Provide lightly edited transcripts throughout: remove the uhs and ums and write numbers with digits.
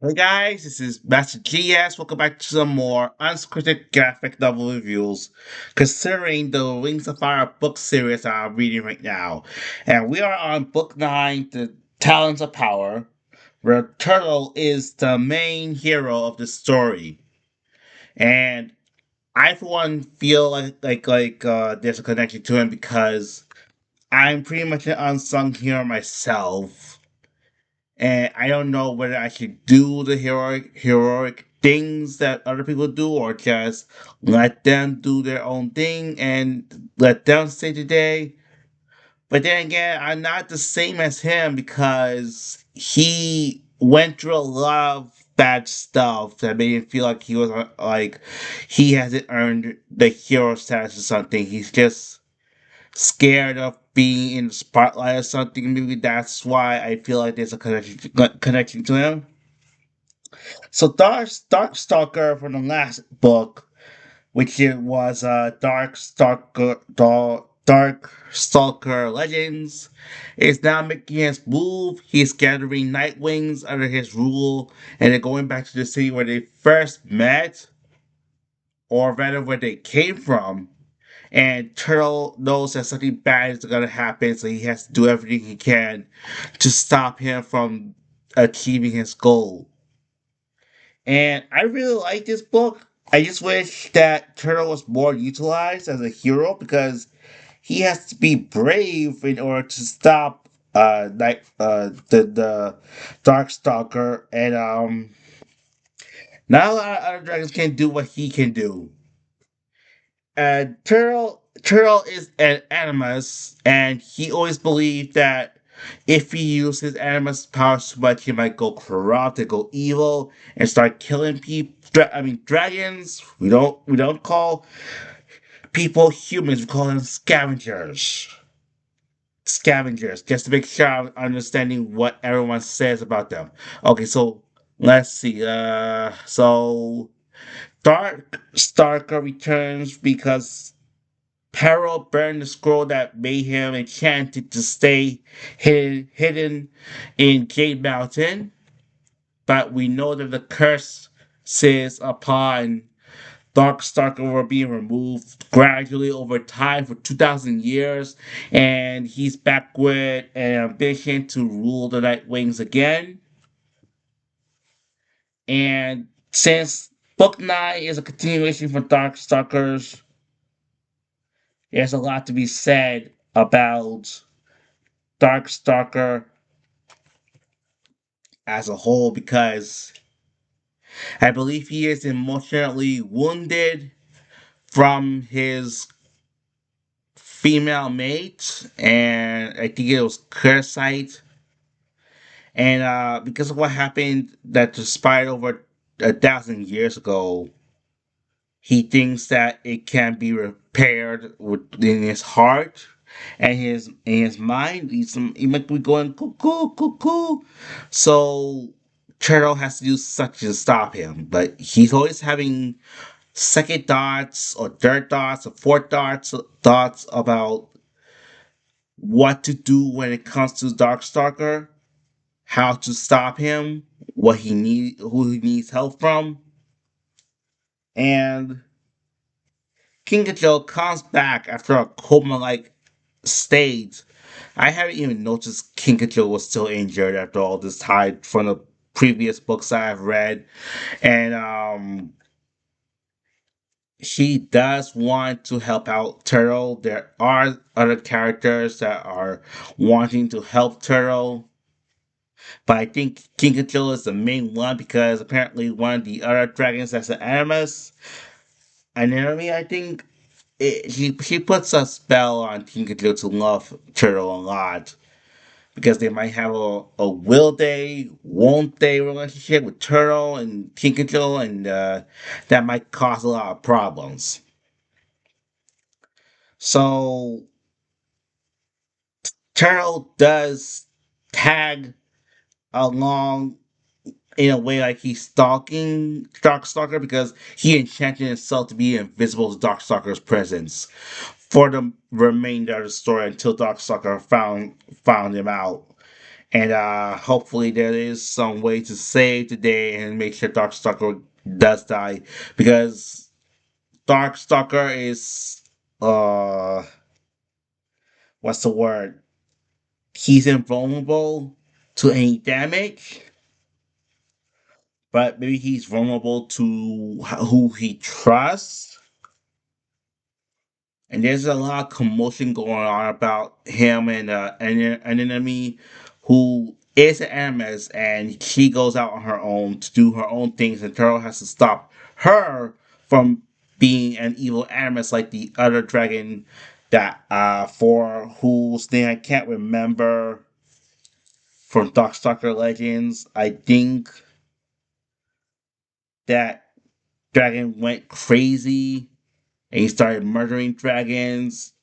Hey guys, this is Master GS. Welcome back to some more unscripted graphic novel reviews, considering the Wings of Fire book series I'm reading right now. And we are on book 9, The Talons of Power, where Turtle is the main hero of the story. And I, for one, feel like there's a connection to him because I'm pretty much an unsung hero myself, and I don't know whether I should do the heroic things that other people do or just let them do their own thing and let them save the day. But then again, I'm not the same as him because he went through a lot of bad stuff that made him feel like he was like he hasn't earned the hero status or something. He's just scared of being in the spotlight or something. Maybe that's why I feel like there's a connection to him. So Darkstalker from the last book, which it was Dark Stalker Legends, is now making his move. He's gathering Nightwings under his rule, and they're going back to the city where they first met, or rather where they came from. And Turtle knows that something bad is gonna happen, so he has to do everything he can to stop him from achieving his goal. And I really like this book. I just wish that Turtle was more utilized as a hero because he has to be brave in order to stop the Darkstalker, and not a lot of other dragons can do what he can do. Turtle is an animus, and he always believed that if he used his animus powers too much, he might go corrupt and go evil and start killing people. Dragons. We don't call people humans. We call them scavengers. Scavengers, just to make sure I'm understanding what everyone says about them. Okay, so let's see. Dark Starker returns because Peril burned the scroll that made him enchanted to stay hidden in Jade Mountain, but we know that the curse says upon Darkstalker were being removed gradually over time for 2,000 years, and he's back with an ambition to rule the Nightwings again. And since Book 9 is a continuation from Darkstalkers, there's a lot to be said about Darkstalker as a whole because I believe he is emotionally wounded from his female mate, and I think it was Cursite. And because of what happened that transpired over 1,000 years ago, he thinks that it can be repaired within his heart and his mind. He might be going cuckoo cuckoo. So Turtle has to do something to stop him, but he's always having second thoughts or third thoughts or fourth thoughts about what to do when it comes to Darkstalker, how to stop him, who he needs help from, and King Joe comes back after a coma-like state. I haven't even noticed King Joe was still injured after all this time from the previous books I've read, and she does want to help out Turtle. There are other characters that are wanting to help Turtle, but I think King Joe is the main one because apparently one of the other dragons that's an an enemy, I think she puts a spell on Tinkerbell to love Turtle a lot because they might have a will they, won't they relationship with Turtle and Tinkerbell, and that might cause a lot of problems. So Turtle does tag along in a way like he's stalking Darkstalker because he enchanted himself to be invisible to Darkstalker's presence for the remainder of the story until Darkstalker found him out. And hopefully there is some way to save the day and make sure Darkstalker does die, because Darkstalker is uh what's the word? He's invulnerable to any damage, but maybe he's vulnerable to who he trusts. And there's a lot of commotion going on about him and an enemy who is an animist, and she goes out on her own to do her own things, and Turtle has to stop her from being an evil animist like the other dragon that for whose name I can't remember from Darkstalker Legends. I think that dragon went crazy and he started murdering dragons.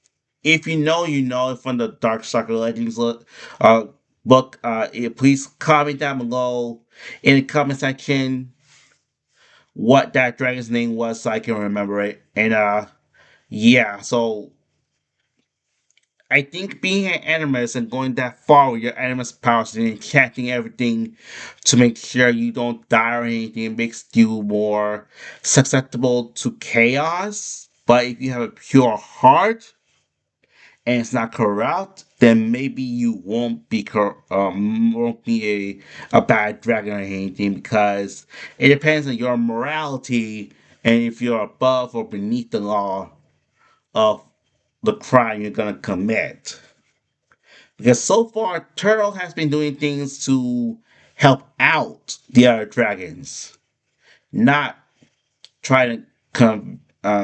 If you know, you know from the Darkstalker Legends uh, book. Please comment down below in the comment section what that dragon's name was so I can remember it. And yeah, so I think being an animist and going that far with your animist powers and enchanting everything to make sure you don't die or anything makes you more susceptible to chaos. But if you have a pure heart and it's not corrupt, then maybe you won't be a bad dragon or anything, because it depends on your morality and if you're above or beneath the law of the crime you're gonna commit. Because so far, Turtle has been doing things to help out the other dragons, not try to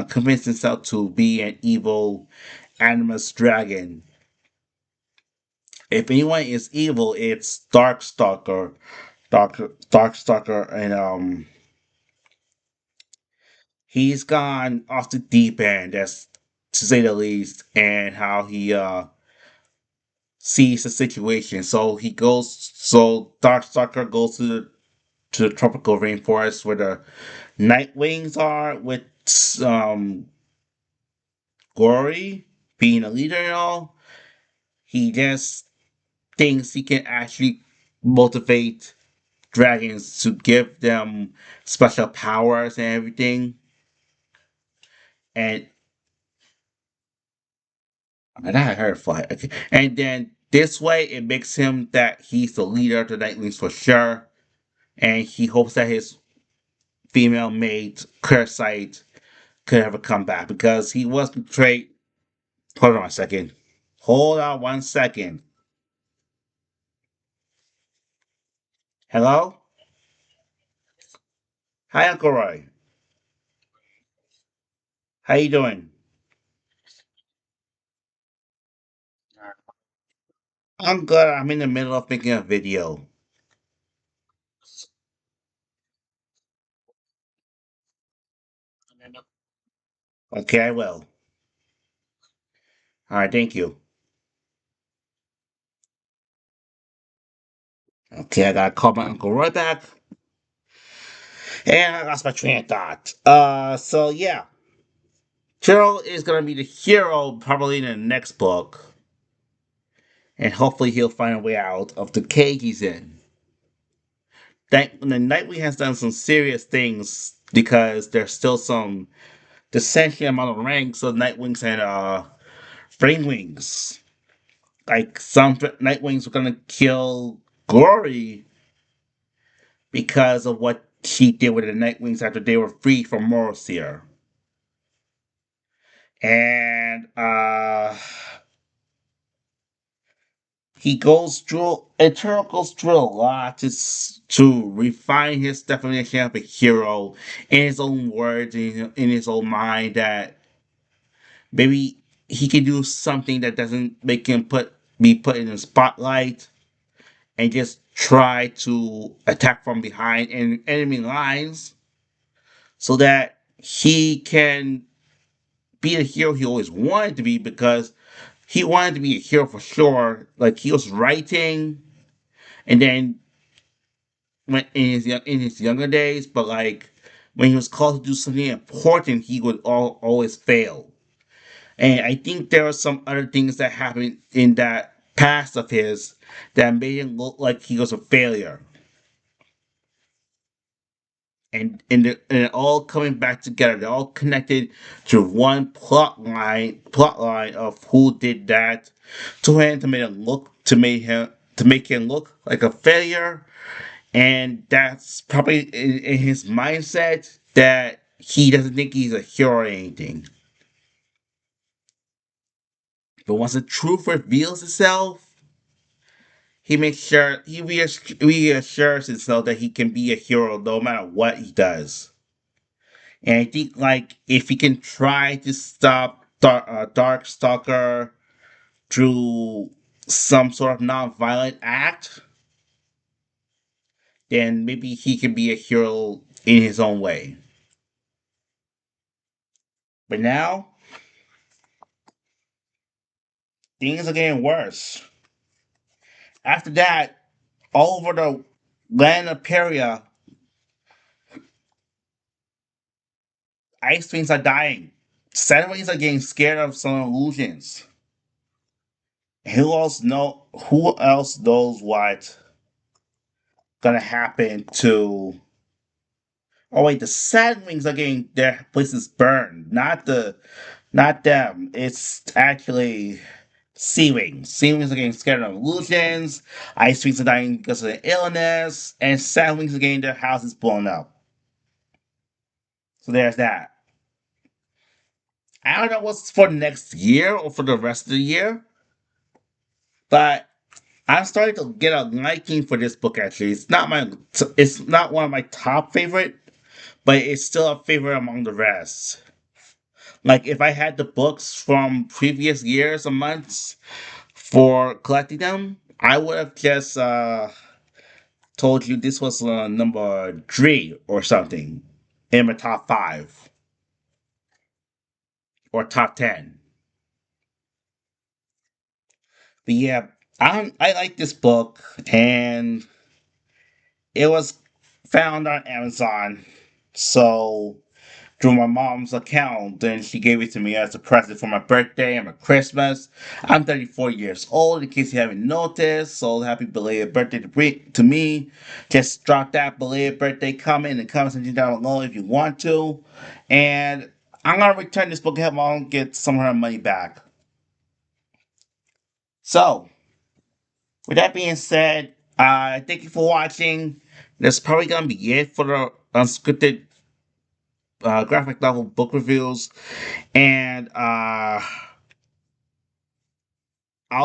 convince himself to be an evil animus dragon. If anyone is evil, it's Darkstalker, and he's gone off the deep end, that's to say the least, and how he sees the situation. So Darkstalker goes to the tropical rainforest where the night wings are, with um Gory being a leader and all. He just thinks he can actually motivate dragons to give them special powers and everything. And I heard fly. Okay. And then this way it makes him that he's the leader of the Nightlings for sure. And he hopes that his female mate, Cursite, could ever come back, because he was betrayed. Hold on a second. Hold on 1 second. Hello? Hi, Uncle Roy. How you doing? I'm good. I'm in the middle of making a video. Okay, I will. All right, thank you. Okay, I gotta call my Uncle Roy back. And I lost my train of thought. So yeah. Cheryl is gonna be the hero probably in the next book. And hopefully he'll find a way out of the cage he's in. The Nightwing has done some serious things, because there's still some dissension among the ranks of Nightwings and Framewings. Like some Nightwings were gonna kill Glory because of what she did with the Nightwings after they were freed from Morrowseer. And he goes through Eternal goes through a lot to refine his definition of a hero in his own words, in his own mind, that maybe he can do something that doesn't make him be put in the spotlight, and just try to attack from behind enemy lines so that he can be the hero he always wanted to be, because he wanted to be a hero for sure. Like he was writing, and then when in his younger days, but like when he was called to do something important, he would always fail. And I think there are some other things that happened in that past of his that made him look like he was a failure. And it all coming back together. They're all connected to one plot line of who did that to him to make him look like a failure. And that's probably in his mindset that he doesn't think he's a hero or anything. But once the truth reveals itself, he reassures himself that he can be a hero no matter what he does. And I think like if he can try to stop Dark Stalker through some sort of non-violent act, then maybe he can be a hero in his own way. But now things are getting worse. After that, all over the land of Peria, ice wings are dying. Sand wings are getting scared of some illusions. Who else knows what gonna happen to. Oh wait, the Sand Wings are getting their places burned. Not them. It's actually Sea Wings. Sea Wings are getting scared of illusions. Ice Wings are dying because of the illness, and Sand Wings are getting their houses blown up. So there's that. I don't know what's for next year or for the rest of the year, but I'm starting to get a liking for this book. Actually, it's not one of my top favorite, but it's still a favorite among the rest. Like if I had the books from previous years or months for collecting them, I would have just told you this was number 3 or something in my top 5 or top 10. But yeah, I like this book, and it was found on Amazon. So through my mom's account, then she gave it to me as a present for my birthday and my Christmas. I'm 34 years old, in case you haven't noticed. So happy belated birthday to me. Just drop that belated birthday comment in the comment section down below if you want to. And I'm gonna return this book and help mom get some of her money back. So, with that being said, thank you for watching. That's probably gonna be it for the unscripted graphic novel book reviews. And I'll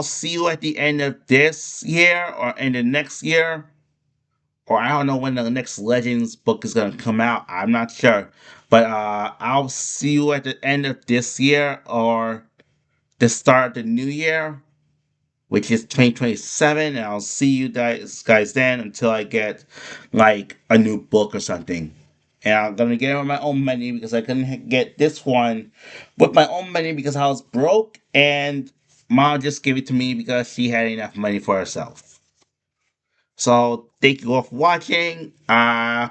see you at the end of this year or in the next year. Or I don't know when the next Legends book is gonna come out. I'm not sure. But I'll see you at the end of this year or the start of the new year, which is 2027. And I'll see you guys then until I get like a new book or something. And I'm gonna get it with my own money because I couldn't get this one with my own money because I was broke, and mom just gave it to me because she had enough money for herself. So thank you all for watching.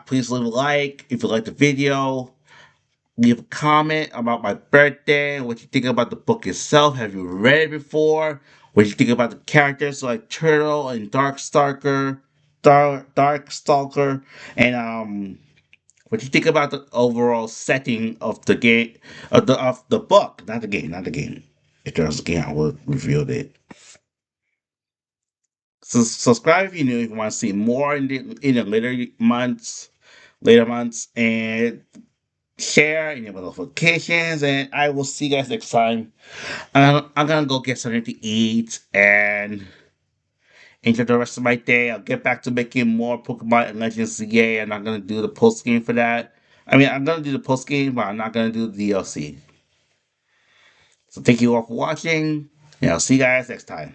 Please leave a like if you like the video. Leave a comment about my birthday, what you think about the book itself. Have you read it before? What you think about the characters like Turtle and Dark Stalker, and what you think about the overall setting of the game, of the book, not the game. If there was a game, I would have revealed it. So subscribe if you're new. If you want to see more in the later months, and share and enable notifications. And I will see you guys next time. I'm gonna go get something to eat and enjoy the rest of my day. I'll get back to making more Pokemon and Legends CA. I'm not gonna do the post game for that. I mean, I'm gonna do the post game, but I'm not gonna do the DLC. So thank you all for watching, and I'll see you guys next time.